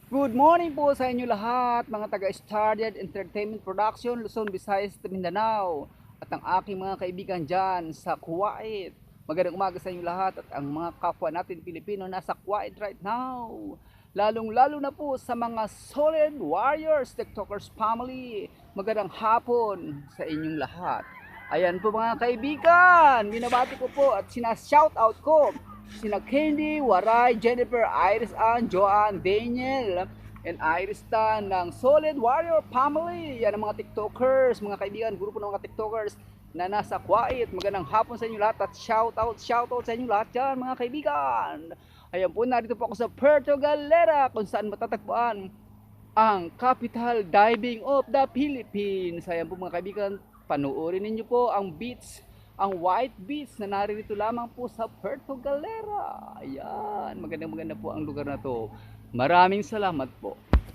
Good morning po sa inyo lahat, mga taga-Started Entertainment Production, Luzon, Visayas, Mindanao, at ang aking mga kaibigan dyan sa Kuwait. Magandang umaga sa inyo lahat at ang mga kapwa natin Pilipino nasa Kuwait right now. Lalong-lalo na po sa mga Solid Warriors, TikTokers family. Magandang hapon sa inyong lahat. Ayan po mga kaibigan, binabati ko po at sina-shoutout ko sina Candy, Waray, Jennifer, Iris Ann, Joanne, Daniel, and Iris Tan ng Solid Warrior Family. Yan ang mga TikTokers, mga kaibigan, grupo ng mga TikTokers na nasa Kuwait. Magandang hapon sa inyo lahat at shoutout sa inyo lahat dyan mga kaibigan. Ayan po, narito po ako sa Puerto Galera kung saan matatagpuan ang capital diving of the Philippines. Ayan po mga kaibigan, panuorin ninyo po ang beach, ang white beach na naririto lamang po sa Puerto Galera. Ayan, maganda po ang lugar na to. Maraming salamat po.